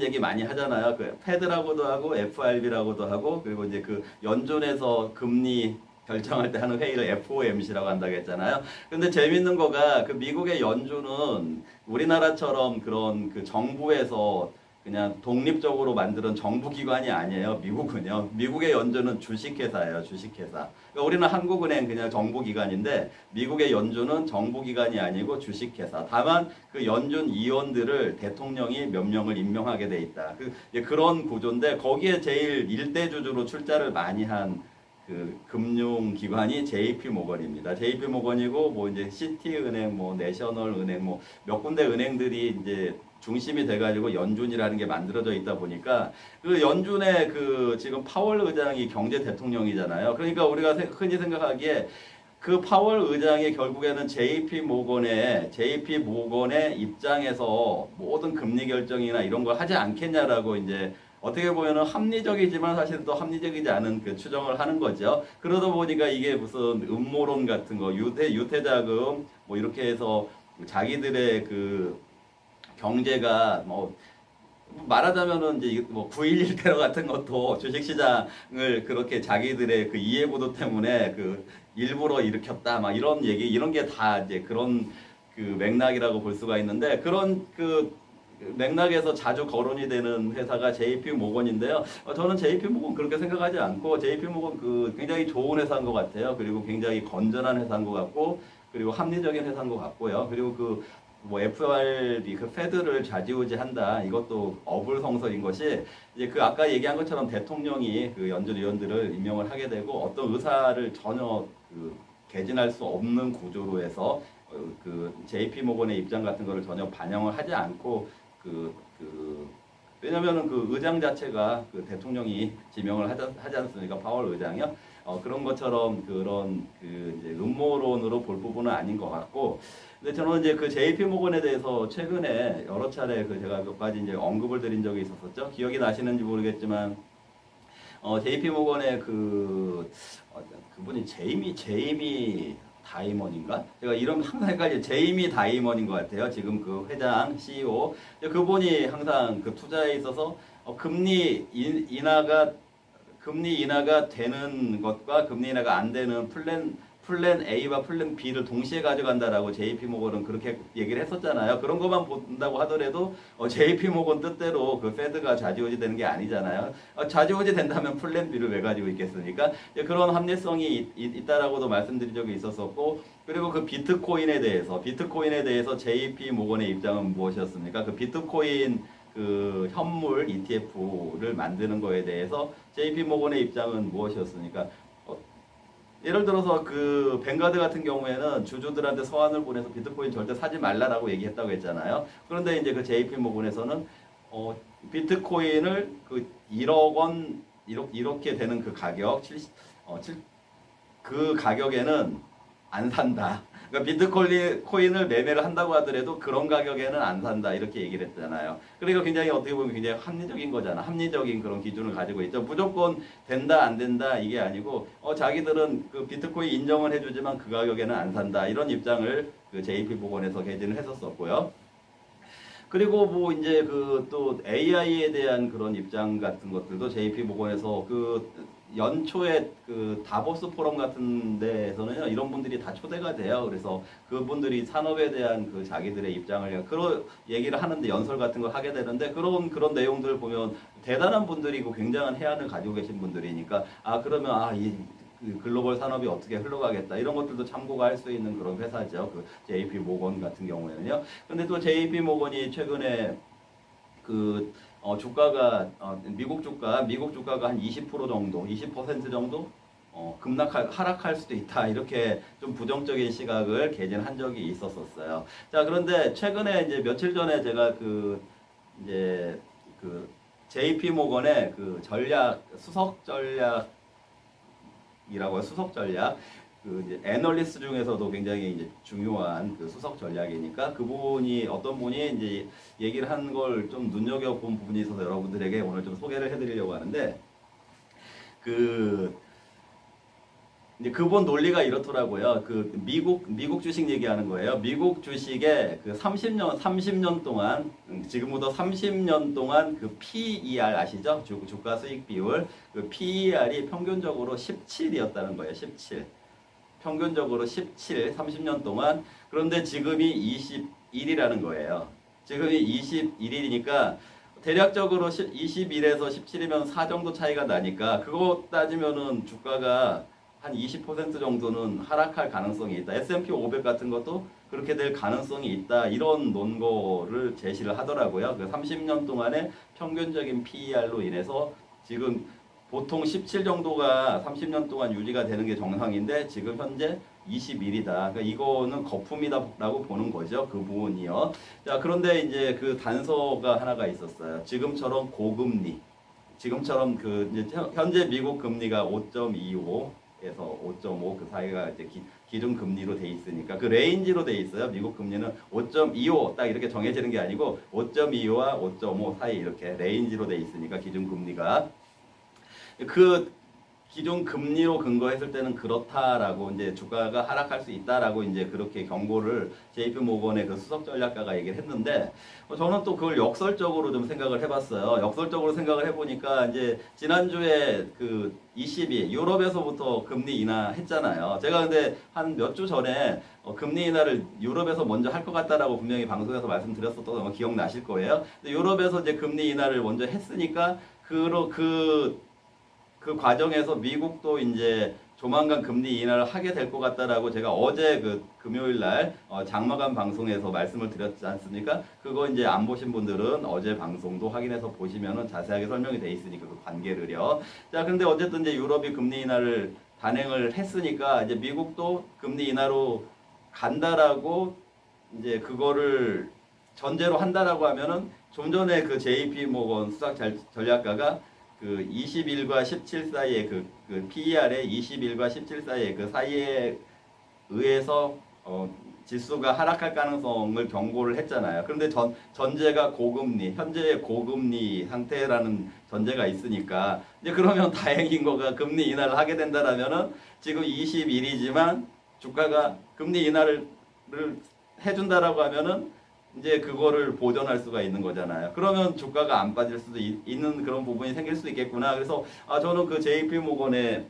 얘기 많이 하잖아요. 그 패드라고도 하고 FRB라고도 하고 그리고 이제 그 연준에서 금리 결정할 때 하는 회의를 FOMC라고 한다고 했잖아요. 근데 재밌는 거가 그 미국의 연준은 우리나라처럼 그런 그 정부에서 그냥 독립적으로 만드는 정부기관이 아니에요. 미국은요. 미국의 연준은 주식회사예요. 주식회사. 그러니까 우리는 한국은행 그냥 정부기관인데 미국의 연준은 정부기관이 아니고 주식회사. 다만 그 연준 위원들을 대통령이 몇 명을 임명하게 돼 있다. 그런 구조인데 거기에 제일 일대 주주로 출자를 많이 한 그 금융기관이 JP 모건입니다. JP 모건이고 뭐 이제 시티은행, 뭐 내셔널은행, 뭐 몇 군데 은행들이 이제 중심이 돼가지고 연준이라는 게 만들어져 있다 보니까 그 연준의 그 지금 파월 의장이 경제 대통령이잖아요. 그러니까 우리가 흔히 생각하기에 그 파월 의장이 결국에는 JP 모건의 입장에서 모든 금리 결정이나 이런 걸 하지 않겠냐라고 이제 어떻게 보면은 합리적이지만 사실 또 합리적이지 않은 그 추정을 하는 거죠. 그러다 보니까 이게 무슨 음모론 같은 거, 유태자금 뭐 이렇게 해서 자기들의 그 경제가 뭐 말하자면은 이제 뭐 9.11 테러 같은 것도 주식시장을 그렇게 자기들의 그 이해구도 때문에 그 일부러 일으켰다 막 이런 얘기 이런 게 다 이제 그런 그 맥락이라고 볼 수가 있는데 그런 그 맥락에서 자주 거론이 되는 회사가 JP 모건인데요. 저는 JP 모건 그렇게 생각하지 않고 JP 모건 그 굉장히 좋은 회사인 것 같아요. 그리고 굉장히 건전한 회사인 것 같고 그리고 합리적인 회사인 것 같고요. 그리고 그 뭐 FRB 그 패드를 좌지우지한다. 이것도 어불성설인 것이 이제 그 아까 얘기한 것처럼 대통령이 그 연준 위원들을 임명을 하게 되고 어떤 의사를 전혀 그 개진할 수 없는 구조로 해서 그 JP 모건의 입장 같은 거를 전혀 반영을 하지 않고 왜냐면은 그 의장 자체가 그 대통령이 지명을 하지 않습니까? 파월 의장이요. 그런 것처럼 그런 그 이제 음모론으로 볼 부분은 아닌 것 같고, 근데 저는 이제 그 JP 모건에 대해서 최근에 여러 차례 그 제가 몇 가지 이제 언급을 드린 적이 있었었죠. 기억이 나시는지 모르겠지만, JP 모건의 그분이 제이미 다이먼인가? 제가 이름 항상 헷갈려요. 제이미 다이먼인 것 같아요. 지금 그 회장, CEO. 그분이 항상 그 투자에 있어서 금리 인하가 되는 것과 금리 인하가 안 되는 플랜 A와 플랜 B를 동시에 가져간다라고 JP 모건은 그렇게 얘기를 했었잖아요. 그런 것만 본다고 하더라도 JP 모건 뜻대로 그 패드가 좌지우지 되는 게 아니잖아요. 좌지우지 된다면 플랜 B를 왜 가지고 있겠습니까? 그런 합리성이 있다라고도 말씀드린 적이 있었었고, 그리고 그 비트코인에 대해서 JP 모건의 입장은 무엇이었습니까? 그 비트코인 그 현물 ETF를 만드는 거에 대해서 JP 모건의 입장은 무엇이었습니까? 예를 들어서 그 뱅가드 같은 경우에는 주주들한테 서한을 보내서 비트코인 절대 사지 말라라고 얘기했다고 했잖아요. 그런데 이제 그 JP 모건에서는 비트코인을 그 1억 원 이렇게 되는 그 가격 그 가격에는 안 산다. 그러니까 비트코인을 매매를 한다고 하더라도 그런 가격에는 안 산다 이렇게 얘기를 했잖아요. 그러니까 굉장히 어떻게 보면 굉장히 합리적인 거잖아. 합리적인 그런 기준을 가지고 있죠. 무조건 된다 안 된다 이게 아니고 자기들은 그 비트코인 인정을 해주지만 그 가격에는 안 산다 이런 입장을 그 JP 모건에서 개진을 했었었고요. 그리고 뭐 이제 그 또 AI에 대한 그런 입장 같은 것들도 JP 모건에서 그 연초에 그 다보스 포럼 같은 데에서는요, 이런 분들이 다 초대가 돼요. 그래서 그분들이 산업에 대한 그 자기들의 입장을 그런 얘기를 하는데 연설 같은 걸 하게 되는데 그런 내용들을 보면 대단한 분들이고 굉장한 해안을 가지고 계신 분들이니까 그러면 이 그 글로벌 산업이 어떻게 흘러가겠다 이런 것들도 참고가 할 수 있는 그런 회사죠. 그 JP 모건 같은 경우에는요. 근데 또 JP 모건이 최근에 그 주가가 미국 주가가 한 20% 정도, 20% 정도 하락할 수도 있다. 이렇게 좀 부정적인 시각을 개진한 적이 있었었어요. 자, 그런데 최근에 이제 며칠 전에 제가 이제 JP 모건의 그 수석 전략 이라고 수석 전략 이제 애널리스트 중에서도 굉장히 이제 중요한 그 수석 전략이니까 그분이 어떤 분이 이제 얘기를 한 걸 좀 눈여겨본 부분이 있어서 여러분들에게 오늘 좀 소개를 해드리려고 하는데 이제 그분 논리가 이렇더라고요. 미국 주식 얘기하는 거예요. 미국 주식의 그 30년 동안, 지금부터 30년 동안 그 PER 아시죠? 주가 수익 비율. 그 PER이 평균적으로 17이었다는 거예요. 17. 평균적으로 17, 30년 동안. 그런데 지금이 21이라는 거예요. 지금이 21이니까 대략적으로 21에서 17이면 4 정도 차이가 나니까 그거 따지면은 주가가 한 20% 정도는 하락할 가능성이 있다. S&P 500 같은 것도 그렇게 될 가능성이 있다. 이런 논거를 제시를 하더라고요. 30년 동안의 평균적인 PER로 인해서 지금 보통 17 정도가 30년 동안 유지가 되는 게 정상인데 지금 현재 21이다. 그러니까 이거는 거품이다라고 보는 거죠. 그 부분이요. 자, 그런데 이제 그 단서가 하나가 있었어요. 지금처럼 고금리. 지금처럼 이제 현재 미국 금리가 5.25 에서 5.5 그 사이가 이제 기준 금리로 돼 있으니까 그 레인지로 돼 있어요. 미국 금리는 5.25 딱 이렇게 정해지는 게 아니고 5.25와 5.5 사이 이렇게 레인지로 돼 있으니까 기준 금리가 그 기존 금리로 근거했을 때는 그렇다라고 이제 주가가 하락할 수 있다라고 이제 그렇게 경고를 JP 모건의 그 수석 전략가가 얘기를 했는데 저는 또 그걸 역설적으로 좀 생각을 해봤어요. 역설적으로 생각을 해보니까 이제 지난주에 그 ECB 유럽에서부터 금리 인하했잖아요. 제가 근데 한 몇 주 전에 금리 인하를 유럽에서 먼저 할 것 같다라고 분명히 방송에서 말씀드렸었던 거 기억나실 거예요. 근데 유럽에서 이제 금리 인하를 먼저 했으니까 그 과정에서 미국도 이제 조만간 금리 인하를 하게 될 것 같다라고 제가 어제 금요일 날 장마감 방송에서 말씀을 드렸지 않습니까? 그거 이제 안 보신 분들은 어제 방송도 확인해서 보시면은 자세하게 설명이 돼 있으니까 그 관계를요. 자, 근데 어쨌든 이제 유럽이 금리 인하를 단행을 했으니까 이제 미국도 금리 인하로 간다라고 이제 그거를 전제로 한다라고 하면은 좀 전에 그 JP 모건 수석 전략가가 그 21과 17 사이에 그 PER의 21과 17 사이에 그 사이에 의해서 지수가 하락할 가능성을 경고를 했잖아요. 그런데 전제가 고금리, 현재의 고금리 상태라는 전제가 있으니까 이제 그러면 다행인 거가 금리 인하를 하게 된다라면은 지금 21이지만 주가가 금리 인하를 해준다라고 하면은 이제 그거를 보전할 수가 있는 거잖아요. 그러면 주가가 안 빠질 수도 있는 그런 부분이 생길 수도 있겠구나. 그래서 저는 그 JP 모건의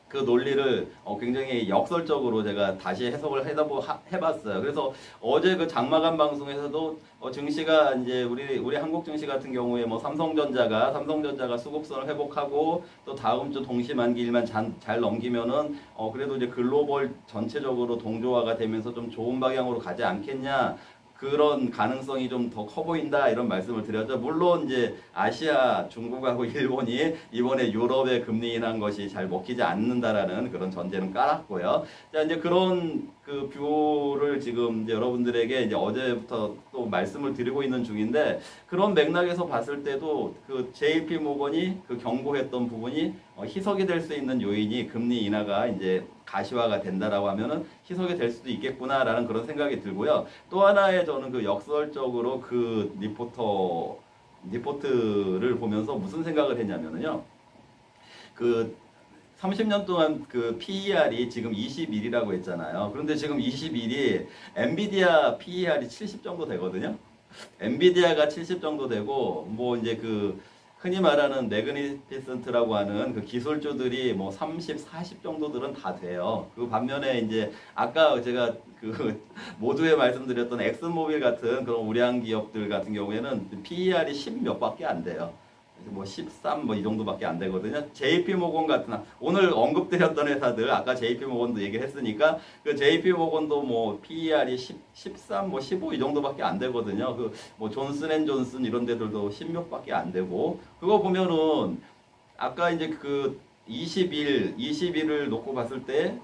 그 논리를 굉장히 역설적으로 제가 다시 해석을 해봤어요. 그래서 어제 그 장마감 방송에서도 증시가 이제 우리 한국 증시 같은 경우에 뭐 삼성전자가 수급선을 회복하고 또 다음 주 동시만기일만 잘 넘기면은 그래도 이제 글로벌 전체적으로 동조화가 되면서 좀 좋은 방향으로 가지 않겠냐. 그런 가능성이 좀 더 커 보인다 이런 말씀을 드렸죠. 물론 이제 아시아, 중국하고 일본이 이번에 유럽의 금리 인한 것이 잘 먹히지 않는다라는 그런 전제는 깔았고요. 자, 이제 그런 그 뷰를 지금 이제 여러분들에게 이제 어제부터 또 말씀을 드리고 있는 중인데 그런 맥락에서 봤을 때도 그 JP 모건이 그 경고했던 부분이 희석이 될 수 있는 요인이 금리 인하가 이제 가시화가 된다라고 하면은 희석이 될 수도 있겠구나라는 그런 생각이 들고요. 또 하나의 저는 그 역설적으로 그 리포트를 보면서 무슨 생각을 했냐면요. 그 30년 동안 그 PER이 지금 21이라고 했잖아요. 그런데 지금 21이 엔비디아 PER이 70 정도 되거든요. 엔비디아가 70 정도 되고 뭐 이제 그 흔히 말하는 매그니피센트라고 하는 그 기술주들이 뭐 30, 40 정도들은 다 돼요. 그 반면에 이제 아까 제가 그 모두에 말씀드렸던 엑슨모빌 같은 그런 우량 기업들 같은 경우에는 PER이 10 몇 밖에 안 돼요. 뭐 13 뭐 이 정도밖에 안 되거든요. JP모건 같은 오늘 언급드렸던 회사들 아까 JP모건도 얘기를 했으니까 그 JP모건도 뭐 PER이 10, 13 뭐 15 이 정도밖에 안 되거든요. 그 뭐 존슨앤존슨 이런 데들도 10 몇 밖에 안 되고 그거 보면은 아까 이제 그 21을 놓고 봤을 때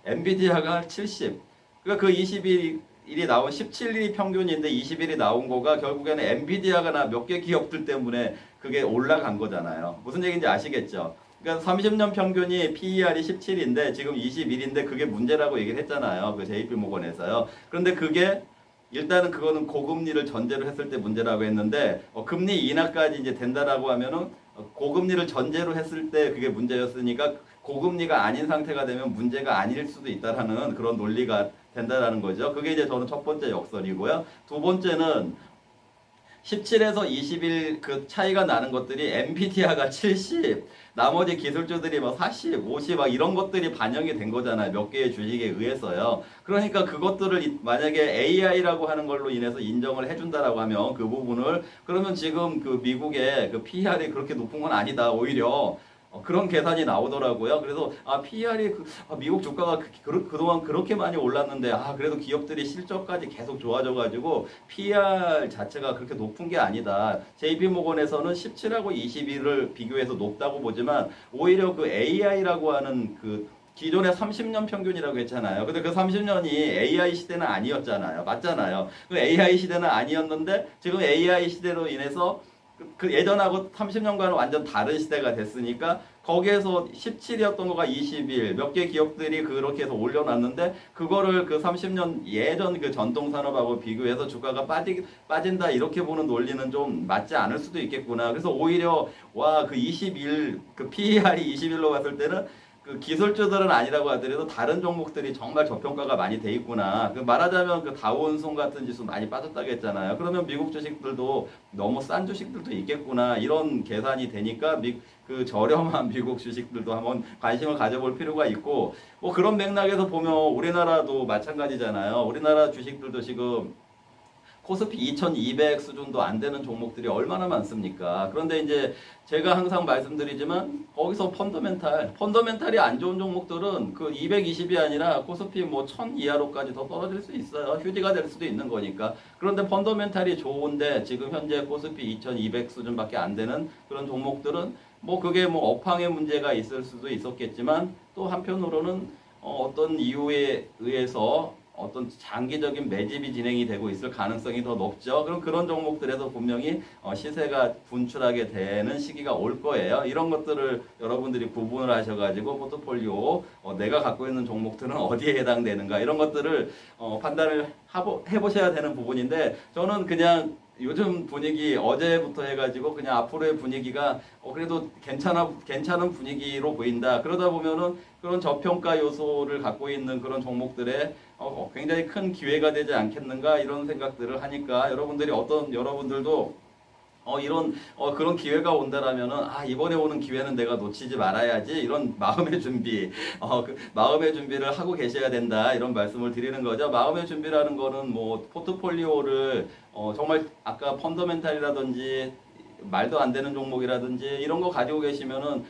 엔비디아가 70. 그러니까 그 21일이 나온 17일이 평균인데 20일이 나온 거가 결국에는 엔비디아가 몇 개 기업들 때문에 그게 올라간 거잖아요. 무슨 얘기인지 아시겠죠? 그러니까 30년 평균이 PER이 17인데 지금 21인데 그게 문제라고 얘기를 했잖아요. 그 JP모건에서요. 그런데 그게 일단은 그거는 고금리를 전제로 했을 때 문제라고 했는데 금리 인하까지 이제 된다라고 하면은 고금리를 전제로 했을 때 그게 문제였으니까 고금리가 아닌 상태가 되면 문제가 아닐 수도 있다라는 그런 논리가 된다라는 거죠. 그게 이제 저는 첫 번째 역설이고요. 두 번째는 17에서 20일 그 차이가 나는 것들이 엔비디아가 70, 나머지 기술주들이 뭐 40, 50 막 이런 것들이 반영이 된 거잖아요. 몇 개의 주식에 의해서요. 그러니까 그것들을 만약에 AI라고 하는 걸로 인해서 인정을 해준다라고 하면 그 부분을 그러면 지금 그 미국의 그 PER이 그렇게 높은 건 아니다. 오히려 그런 계산이 나오더라고요. 그래서 PER이 미국 주가가 그동안 그렇게 많이 올랐는데 그래도 기업들이 실적까지 계속 좋아져가지고 PER 자체가 그렇게 높은 게 아니다. JP모건에서는 17하고 21을 비교해서 높다고 보지만 오히려 그 AI라고 하는 그 기존의 30년 평균이라고 했잖아요. 근데 그 30년이 AI 시대는 아니었잖아요. 맞잖아요. 그 AI 시대는 아니었는데 지금 AI 시대로 인해서 그 예전하고 30년간은 완전 다른 시대가 됐으니까 거기에서 17이었던 거가 21, 몇 개 기업들이 그렇게 해서 올려놨는데 그거를 그 30년 예전 그 전통산업하고 비교해서 주가가 빠진다 이렇게 보는 논리는 좀 맞지 않을 수도 있겠구나. 그래서 오히려 그 21, 그 PER이 21로 봤을 때는 그 기술주들은 아니라고 하더라도 다른 종목들이 정말 저평가가 많이 돼 있구나. 그 말하자면 그 다우온송 같은 지수 많이 빠졌다고 했잖아요. 그러면 미국 주식들도 너무 싼 주식들도 있겠구나. 이런 계산이 되니까 그 저렴한 미국 주식들도 한번 관심을 가져볼 필요가 있고 뭐 그런 맥락에서 보면 우리나라도 마찬가지잖아요. 우리나라 주식들도 지금 코스피 2200 수준도 안 되는 종목들이 얼마나 많습니까? 그런데 이제 제가 항상 말씀드리지만 거기서 펀더멘탈이 안 좋은 종목들은 그 220이 아니라 코스피 뭐 1000 이하로까지 더 떨어질 수 있어요. 휴지가 될 수도 있는 거니까. 그런데 펀더멘탈이 좋은데 지금 현재 코스피 2200 수준밖에 안 되는 그런 종목들은 뭐 그게 뭐 업황의 문제가 있을 수도 있었겠지만 또 한편으로는 어떤 이유에 의해서 어떤 장기적인 매집이 진행이 되고 있을 가능성이 더 높죠. 그럼 그런 종목들에서 분명히 시세가 분출하게 되는 시기가 올 거예요. 이런 것들을 여러분들이 구분을 하셔가지고 포트폴리오 내가 갖고 있는 종목들은 어디에 해당되는가 이런 것들을 판단을 해보셔야 되는 부분인데 저는 그냥 요즘 분위기 어제부터 해가지고 그냥 앞으로의 분위기가 그래도 괜찮은 분위기로 보인다. 그러다 보면은 그런 저평가 요소를 갖고 있는 그런 종목들에 굉장히 큰 기회가 되지 않겠는가 이런 생각들을 하니까 여러분들도 그런 기회가 온다라면은 이번에 오는 기회는 내가 놓치지 말아야지 이런 마음의 준비 마음의 준비를 하고 계셔야 된다 이런 말씀을 드리는 거죠. 마음의 준비라는 거는 뭐 포트폴리오를 정말 아까 펀더멘탈이라든지 말도 안 되는 종목이라든지 이런 거 가지고 계시면은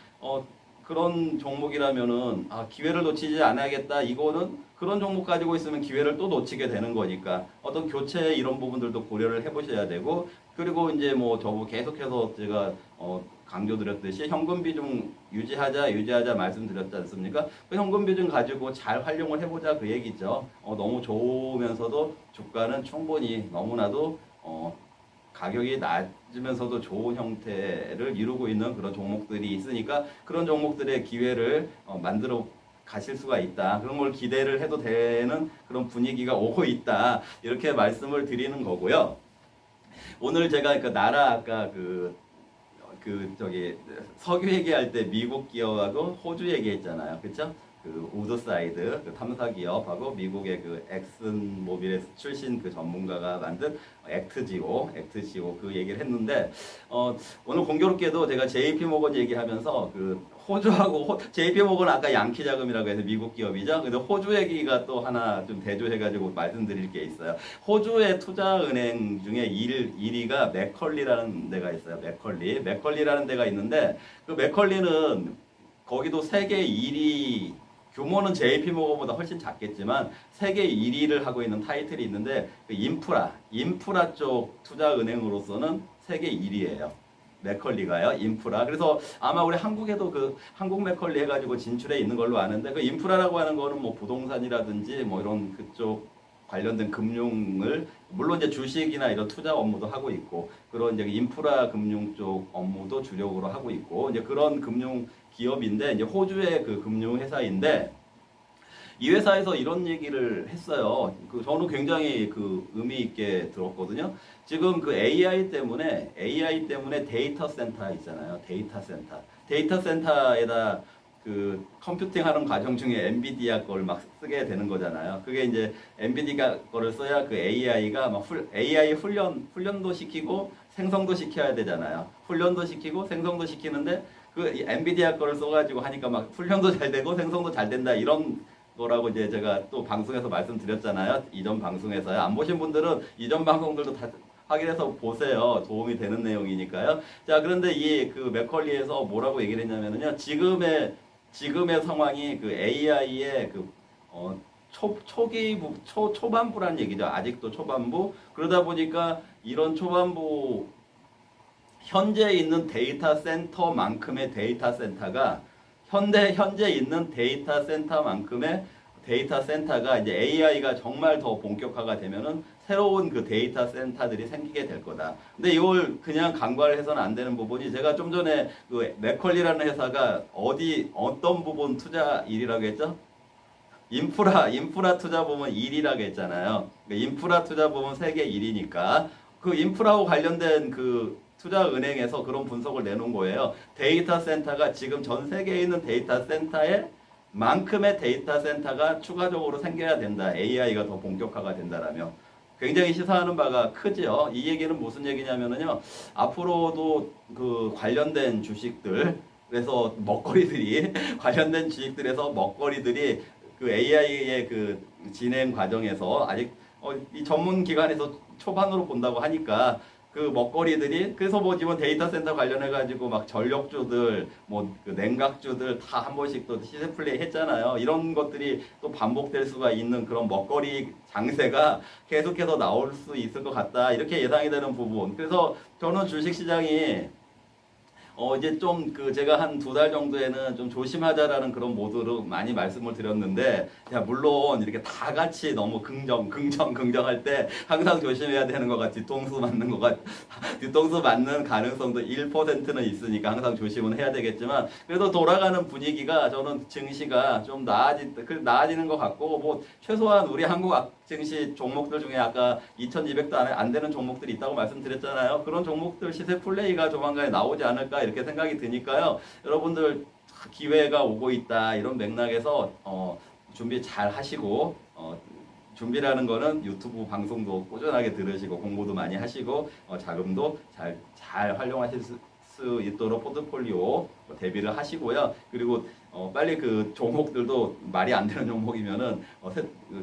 그런 종목이라면은 기회를 놓치지 않아야겠다. 이거는 그런 종목 가지고 있으면 기회를 또 놓치게 되는 거니까 어떤 교체 이런 부분들도 고려를 해보셔야 되고 그리고 이제 뭐 저거 계속해서 제가 강조드렸듯이 현금 비중 유지하자 말씀드렸지 않습니까? 그 현금 비중 가지고 잘 활용을 해보자 그 얘기죠. 너무 좋으면서도 주가는 충분히 너무나도 가격이 낮으면서도 좋은 형태를 이루고 있는 그런 종목들이 있으니까 그런 종목들의 기회를 만들어 가실 수가 있다. 그런 걸 기대를 해도 되는 그런 분위기가 오고 있다. 이렇게 말씀을 드리는 거고요. 오늘 제가 그 나라 아까 저기 석유 얘기할 때 미국 기업하고 호주 얘기했잖아요. 그쵸? 그 우드사이드 그 탐사 기업하고 미국의 그 엑슨 모빌의 출신 그 전문가가 만든 액트지오 그 얘기를 했는데 오늘 공교롭게도 제가 JP 모건 얘기하면서 그 호주하고 JP 모건 아까 양키 자금이라고 해서 미국 기업이죠. 근데 호주 얘기가 또 하나 좀 대조해가지고 말씀드릴 게 있어요. 호주의 투자은행 중에 1위가 맥컬리라는 데가 있어요. 맥컬리라는 데가 있는데 그 맥컬리는 거기도 세계 1위 규모는 JP 모건보다 훨씬 작겠지만 세계 1위를 하고 있는 타이틀이 있는데 그 인프라 쪽 투자은행으로서는 세계 1위예요. 맥컬리가요. 인프라. 그래서 아마 우리 한국에도 그 한국 맥컬리 해가지고 진출해 있는 걸로 아는데 그 인프라라고 하는 거는 뭐 부동산이라든지 뭐 이런 그쪽 관련된 금융을 물론 이제 주식이나 이런 투자 업무도 하고 있고 그런 이제 인프라 금융 쪽 업무도 주력으로 하고 있고 이제 그런 금융 기업인데 이제 호주의 그 금융 회사인데 이 회사에서 이런 얘기를 했어요. 그 저는 굉장히 그 의미 있게 들었거든요. 지금 그 AI 때문에 데이터 센터 있잖아요. 데이터 센터에다 그 컴퓨팅 하는 과정 중에 엔비디아 걸 막 쓰게 되는 거잖아요. 그게 이제 엔비디아 거를 써야 그 AI가 막 AI 훈련도 시키고 생성도 시켜야 되잖아요. 훈련도 시키고 생성도 시키는데 그 엔비디아 거를 써가지고 하니까 막 훈련도 잘 되고 생성도 잘 된다 이런 거라고 이제 제가 또 방송에서 말씀드렸잖아요. 이전 방송에서요. 안 보신 분들은 이전 방송들도 다 확인해서 보세요. 도움이 되는 내용이니까요. 자, 그런데 이 그 맥컬리에서 뭐라고 얘기를 했냐면요. 지금의 상황이 그 AI의 그 초반부라는 얘기죠. 아직도 초반부. 그러다 보니까 이런 초반부 현재 있는 데이터 센터만큼의 데이터 센터가 현재 있는 데이터 센터만큼의 데이터 센터가 이제 AI가 정말 더 본격화가 되면은 새로운 그 데이터 센터들이 생기게 될 거다. 근데 이걸 그냥 간과를 해서는 안 되는 부분이 제가 좀 전에 그 맥컬리라는 회사가 어떤 부분 투자 1위라고 했죠? 인프라 투자 부문 1위라고 했잖아요. 인프라 투자 부문 세계 1위니까 그 인프라하고 관련된 그 투자은행에서 그런 분석을 내놓은 거예요. 데이터 센터가 지금 전 세계에 있는 데이터 센터에 만큼의 데이터 센터가 추가적으로 생겨야 된다. AI가 더 본격화가 된다라며. 굉장히 시사하는 바가 크죠. 이 얘기는 무슨 얘기냐면요. 앞으로도 그 관련된 주식들, 그래서 관련된 주식들에서 먹거리들이 그 AI의 그 진행 과정에서 아직 이 전문 기관에서 초반으로 본다고 하니까 그 먹거리들이 그래서 뭐 이번 데이터 센터 관련해 가지고 막 전력주들 뭐 그 냉각주들 다 한 번씩 또 시세 플레이 했잖아요. 이런 것들이 또 반복될 수가 있는 그런 먹거리 장세가 계속해서 나올 수 있을 것 같다. 이렇게 예상이 되는 부분. 그래서 저는 주식시장이 이제 좀 그 제가 한 2달 정도에는 좀 조심하자라는 그런 모드로 많이 말씀을 드렸는데, 야, 물론 이렇게 다 같이 너무 긍정할 때 항상 조심해야 되는 거가 뒤통수 맞는 가능성도 1%는 있으니까 항상 조심은 해야 되겠지만, 그래도 돌아가는 분위기가 저는 증시가 좀 나아지는 것 같고, 뭐, 최소한 우리 한국 증시 종목들 중에 아까 2200도 안 되는 종목들이 있다고 말씀드렸잖아요. 그런 종목들 시세 플레이가 조만간에 나오지 않을까 이렇게 생각이 드니까요. 여러분들 기회가 오고 있다 이런 맥락에서 준비 잘 하시고 준비라는 거는 유튜브 방송도 꾸준하게 들으시고 공부도 많이 하시고 자금도 잘 활용하실 수 있도록 포트폴리오 대비를 하시고요. 그리고 빨리 그 종목들도 말이 안 되는 종목이면은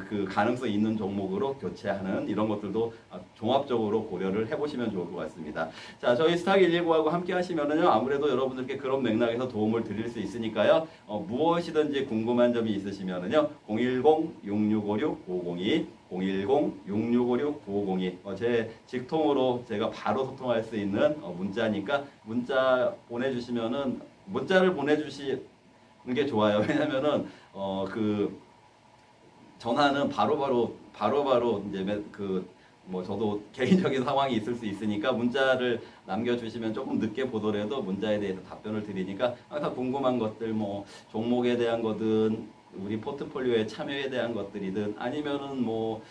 그 가능성 있는 종목으로 교체하는 이런 것들도 종합적으로 고려를 해보시면 좋을 것 같습니다. 자, 저희 스탁 119하고 함께 하시면은요, 아무래도 여러분들께 그런 맥락에서 도움을 드릴 수 있으니까요, 무엇이든지 궁금한 점이 있으시면은요, 010-6656-9502 010-6656-9502 제 직통으로 제가 바로 소통할 수 있는 문자니까 문자 보내주시면은 문자를 보내주시는 게 좋아요. 왜냐면은 그 전화는 바로바로 이제 뭐 저도 개인적인 상황이 있을 수 있으니까 문자를 남겨주시면 조금 늦게 보더라도 문자에 대해서 답변을 드리니까 항상 궁금한 것들 뭐 종목에 대한 거든 우리 포트폴리오에 참여에 대한 것들이든 아니면은 뭐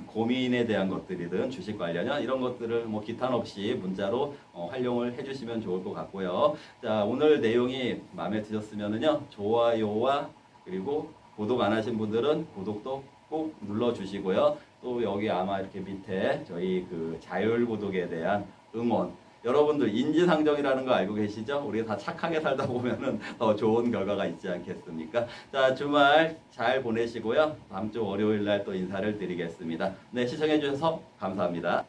고민에 대한 것들이든 주식 관련한 이런 것들을 뭐 기탄 없이 문자로 활용을 해주시면 좋을 것 같고요. 자, 오늘 내용이 마음에 드셨으면은요, 좋아요와 그리고 구독 안 하신 분들은 구독도 꼭 눌러주시고요. 또 여기 아마 이렇게 밑에 저희 그 자율구독에 대한 응원, 여러분들 인지상정이라는 거 알고 계시죠? 우리가 다 착하게 살다 보면은 더 좋은 결과가 있지 않겠습니까? 자, 주말 잘 보내시고요. 다음 주 월요일 날 또 인사를 드리겠습니다. 네, 시청해 주셔서 감사합니다.